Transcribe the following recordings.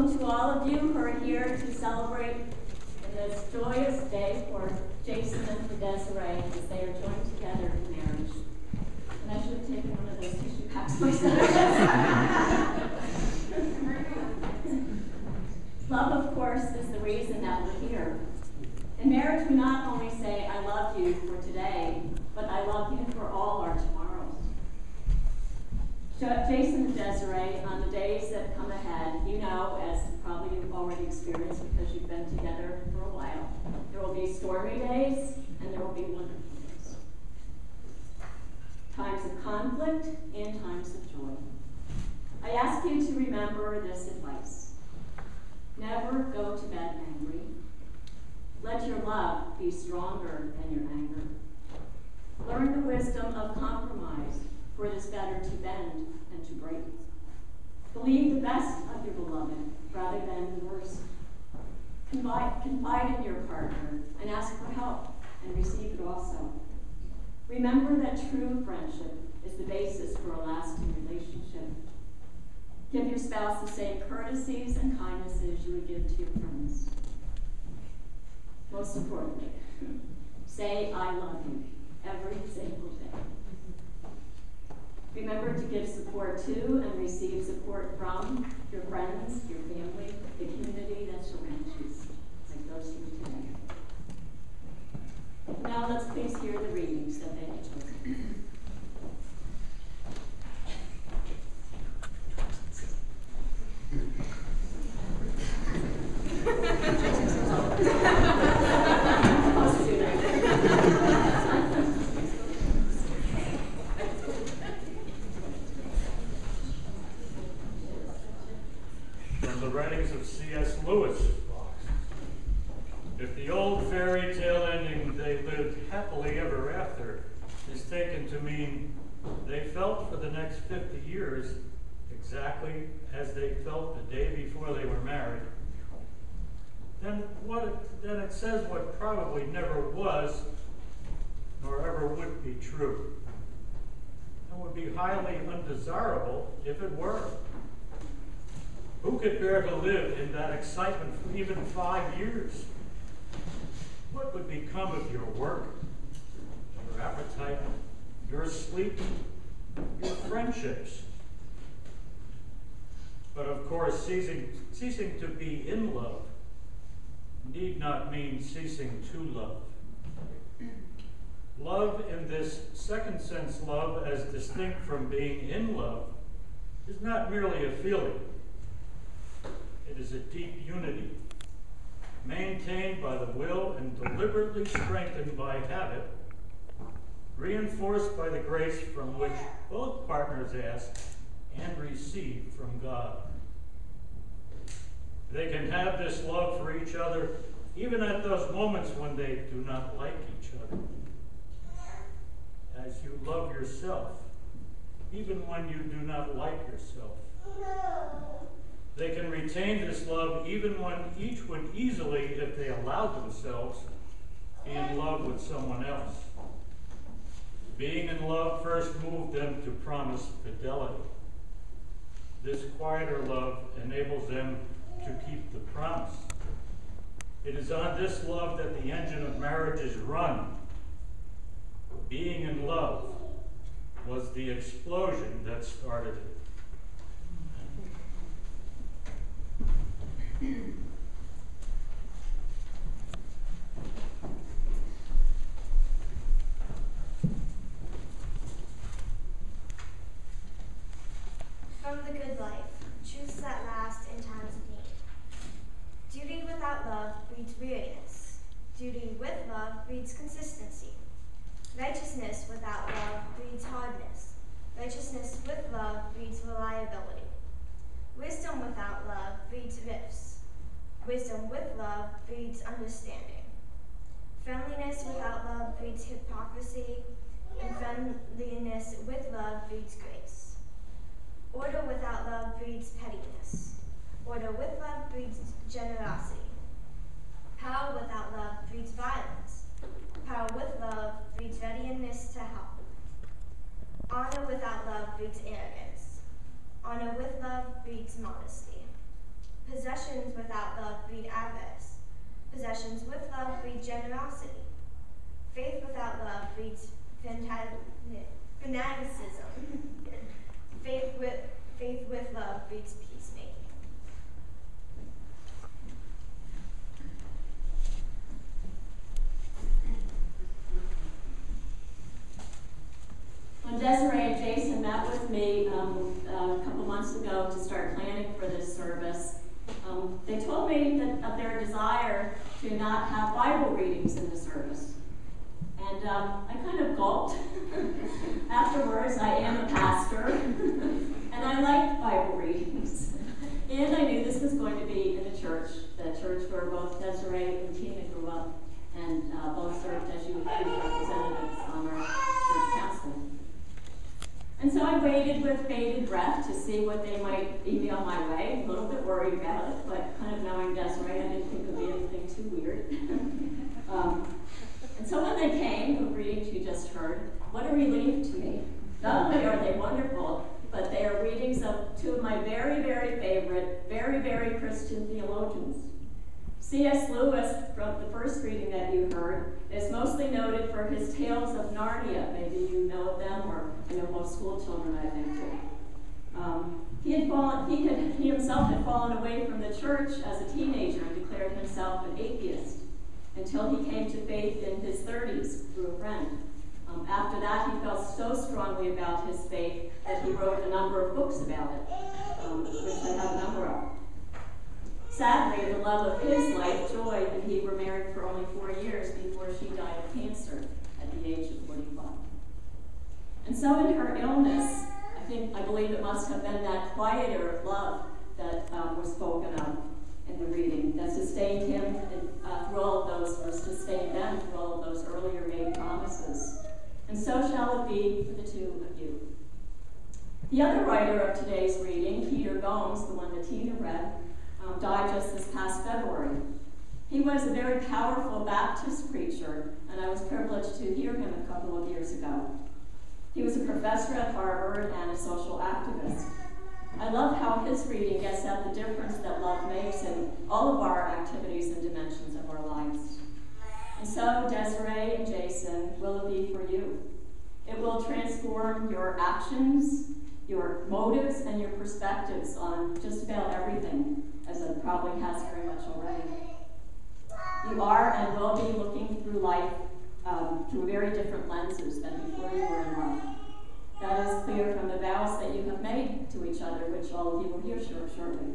Welcome to all of you who are here to celebrate this joyous day for Jason and for Desiree as they are joined together in marriage. And I should have taken one of those tissue packs myself. Love, of course, is the reason that we're here. In marriage, we not only say, I love you for today, but I love you for all our tomorrows. Jason and Desiree, on the days that come ahead, you know, as probably you've already experienced because you've been together for a while, there will be stormy days and there will be wonderful days. Times of conflict and times of joy. I ask you to remember this advice. Never go to bed angry. Let your love be stronger than your anger. Learn the wisdom of compromise, for it is better to bend than to break. Believe the best of your beloved rather than the worst. Confide in your partner and ask for help and receive it also. Remember that true friendship is the basis for a lasting relationship. Give your spouse the same courtesies and kindnesses you would give to your friends. Most importantly, say I love you every single day. Remember to give support to and receive support from your friends, your family, the community that surrounds you, like those here today. Now let's please hear the readings that they have chosen. From the writings of C.S. Lewis. If the old fairy tale ending, they lived happily ever after, is taken to mean they felt for the next 50 years exactly as they felt the day before they were married, then it says what probably never was nor ever would be true, and would be highly undesirable if it were. Who could bear to live in that excitement for even 5 years? What would become of your work, your appetite, your sleep, your friendships? But of course, ceasing to be in love need not mean ceasing to love. Love in this second sense, love as distinct from being in love, is not merely a feeling. It is a deep unity, maintained by the will and deliberately strengthened by habit, reinforced by the grace from which both partners ask and receive from God. They can have this love for each other even at those moments when they do not like each other. As you love yourself, even when you do not like yourself. They can retain this love even when each would easily, if they allowed themselves, be in love with someone else. Being in love first moved them to promise fidelity. This quieter love enables them to keep the promise. It is on this love that the engine of marriage is run. Being in love was the explosion that started it. From the Good Life, truths that last in times of need. Duty without love breeds weariness. Duty with love breeds consistency. Righteousness without love breeds hardness. Righteousness with love breeds reliability. Wisdom without love breeds rifts. Wisdom with love breeds understanding. Friendliness without love breeds hypocrisy, and friendliness with love breeds grace. Order without love breeds pettiness. Order with love breeds generosity. Power without love breeds violence. Power with love breeds readiness to help. Honor without love breeds arrogance. Honor with love breeds modesty. Possessions without love breed avarice. Possessions with love breed generosity. Faith without love breeds fanaticism. Faith with love breeds peacemaking. When Desiree and Jason met with me a couple months ago to start planning for this service, they told me of their desire to not have Bible readings in the service. And I kind of gulped. Afterwards, I am a pastor, and I like Bible readings. And I knew this was going to be in the church where both Desiree and Tina grew up, and both served as youth representatives on our church council. And so I waited with bated breath to see what they might email my way. A little bit worried about it, but kind of knowing Desiree, I didn't think it would be anything too weird. And so when they came, the readings you just heard, what a relief to me. Not only are they wonderful, but they are readings of two of my very, very favorite, very, very Christian theologians. C.S. Lewis, from the first reading that you heard, is mostly noted for his Tales of Narnia. Maybe you know of them, or I know most school children, I think, do. He himself had fallen away from the church as a teenager and declared himself an atheist until he came to faith in his 30s through a friend. After that, he felt so strongly about his faith that he wrote a number of books about it, which I have a number of. Sadly, the love of his life, Joy, and he were married for only 4 years before she died of cancer at the age of 45. And so in her illness, I believe it must have been that quieter love that was spoken of in the reading that sustained him through all of those, or sustained them through all of those earlier made promises. And so shall it be for the two of you. The other writer of today's reading, Peter Gomes, the one that Tina read, died just this past February. He was a very powerful Baptist preacher, and I was privileged to hear him a couple of years ago. He was a professor at Harvard and a social activist. I love how his reading gets at the difference that love makes in all of our activities and dimensions of our lives. And so, Desiree and Jason, will it be for you? It will transform your actions, your motives, and your perspectives on just about everything, as it probably has very much already. You are and will be looking through life through very different lenses than before you were in love. That is clear from the vows that you have made to each other, which all of you will hear shortly.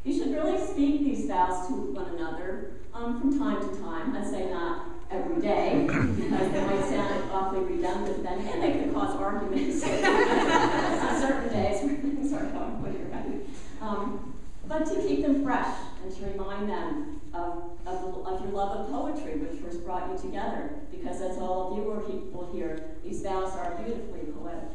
You should really speak these vows to one another from time to time. I'd say not every day, because they might sound awfully redundant then, and they could cause arguments on certain days where things aren't going well, right? But to keep them fresh and to remind them of your love of poetry, which first brought you together, because as all of you will hear, these vows are beautifully poetic.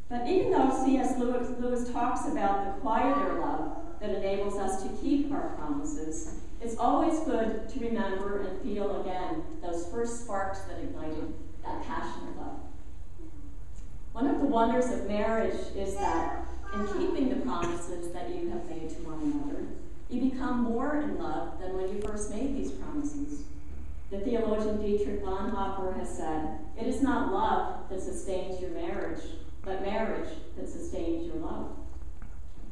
But even though C.S. Lewis talks about the quieter love that enables us to keep our promises, it's always good to remember and feel again those first sparks that ignited that passionate love. One of the wonders of marriage is that in keeping the promises that you have made to one another, you become more in love than when you first made these promises. The theologian Dietrich Bonhoeffer has said, "It is not love that sustains your marriage, but marriage that sustains your love."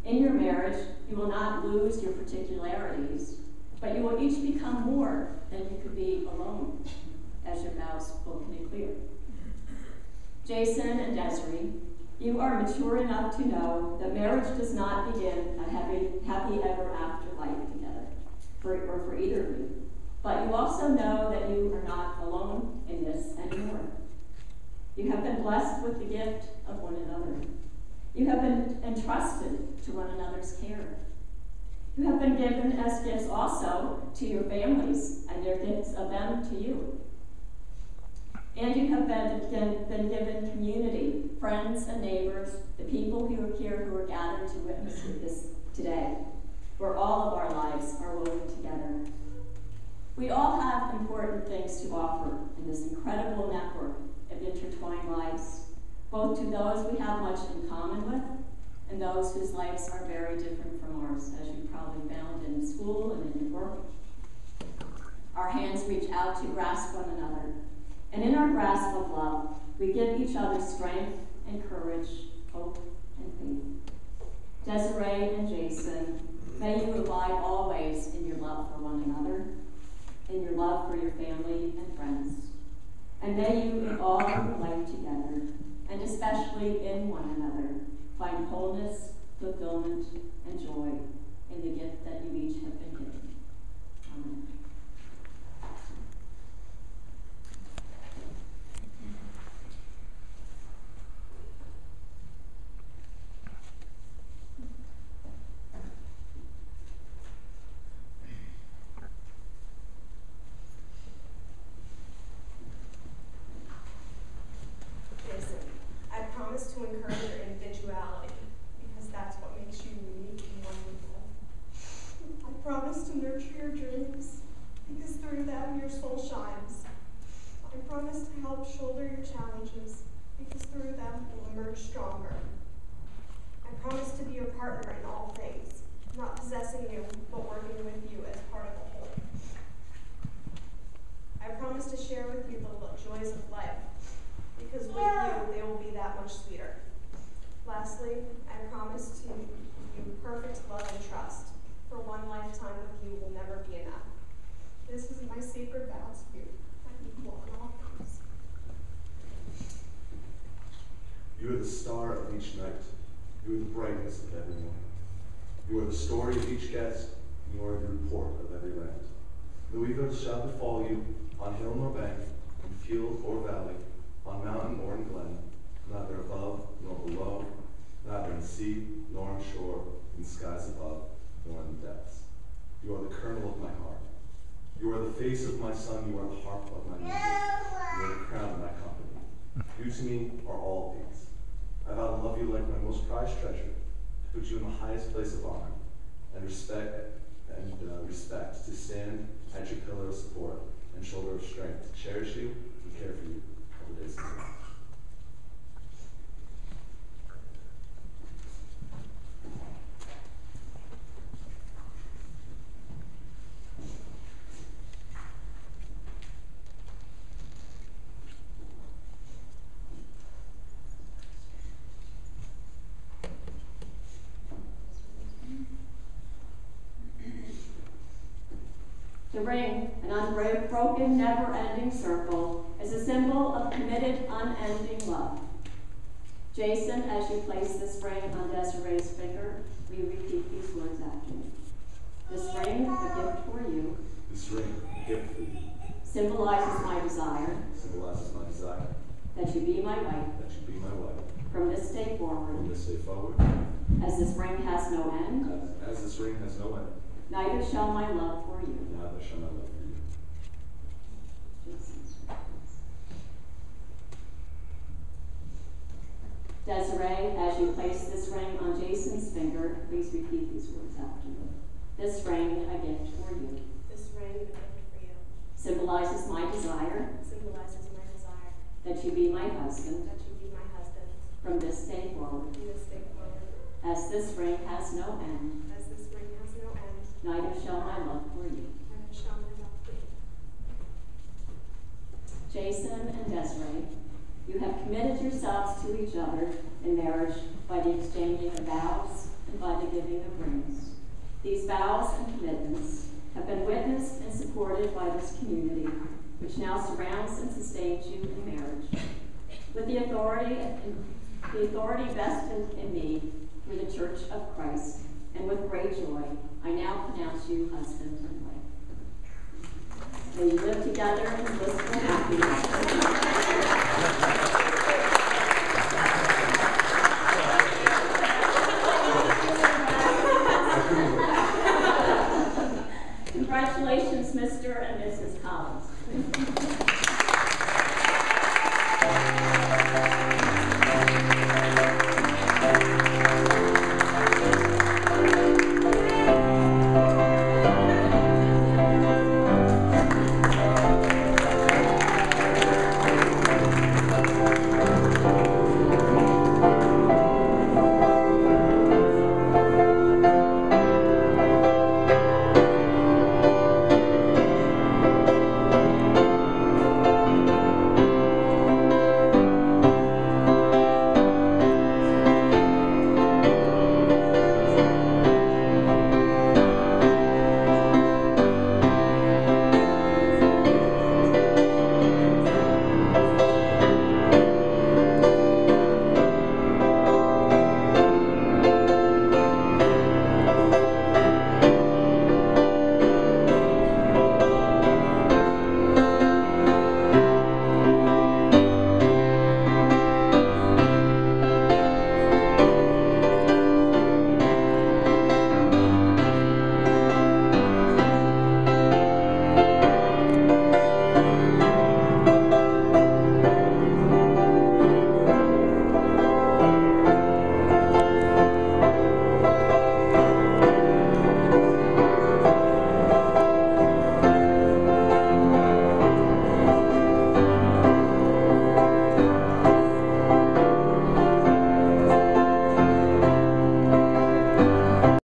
In your marriage, you will not lose your particularities, but you will each become more than you could be alone, as your vows both make clear. Jason and Desiree, you are mature enough to know that marriage does not begin a happy ever after life together, for either of you. But you also know that you are not alone in this anymore. You have been blessed with the gift of one another. You have been entrusted to one another's care. You have been given as gifts also to your families, and their gifts of them to you. And you have been given community, friends and neighbors, the people who are here who are gathered to witness this today, where all of our lives are woven together. We all have important things to offer in this incredible network of intertwined lives, both to those we have much in common with and those whose lives are very different from ours, as you probably found in school and in your work. Our hands reach out to grasp one another, and in our grasp of love, we give each other strength and courage, hope and faith. Desiree and Jason, may you abide always in your love for one another, in your love for your family and friends. And may you in all your life together, and especially in one another, find wholeness, fulfillment, and joy in the gift that you each have been given. Amen. To encourage your individuality, because that's what makes you unique and wonderful. I promise to nurture your dreams, because through them your soul shines. I promise to help shoulder your challenges, because through them you'll emerge stronger. I promise to be your partner in all things, not possessing you, but working with you as part of a whole. I promise to share with you the joys of life, because with you, they will be that much sweeter. Lastly, I promise to give you perfect love and trust, for one lifetime with you will never be enough. This is my sacred vow to you, that equal in all things. You are the star of each night. You are the brightness of every morning. You are the story of each guest, and you are the report of every land. No evil shall befall you, on hill nor bank, in field or valley, on mountain or in glen, neither above nor below, neither in sea nor on shore, in skies above nor in the depths. You are the kernel of my heart. You are the face of my son. You are the harp of my music. You are the crown of my company. You to me are all these. I vow to love you like my most prized treasure, to put you in the highest place of honor and respect, to stand at your pillar of support and shoulder of strength, to cherish you and care for you all the days of your life. The ring, an unbroken, never-ending circle, is a symbol of committed, unending love. Jason, as you place this ring on Desiree's finger, will you repeat these words after me? This ring, a gift for you. This ring, a gift for you. Symbolizes my desire. Symbolizes my desire. That you be my wife. That you be my wife. From this day forward. From this day forward. As this ring has no end. As this ring has no end. Neither shall my love for you. Neither shall my love for you. Desiree, as you place this ring on Jason's finger, please repeat these words after me. This ring, a gift for you. This ring, a gift for you. Symbolizes my desire. Symbolizes my desire. That you be my husband. That you be my husband. From this day forward. From this day forward. As this ring has no end. As this ring has no end. Neither shall my love for you. Neither shall my love for you. Jason and Desiree, you have committed yourselves to each other in marriage by the exchanging of vows and by the giving of rings. These vows and commitments have been witnessed and supported by this community, which now surrounds and sustains you in marriage. With the authority vested in me through the Church of Christ, and with great joy, I now pronounce you husband and wife. May you live together in blissful happiness. Congratulations, Mr. and Mrs. Collins.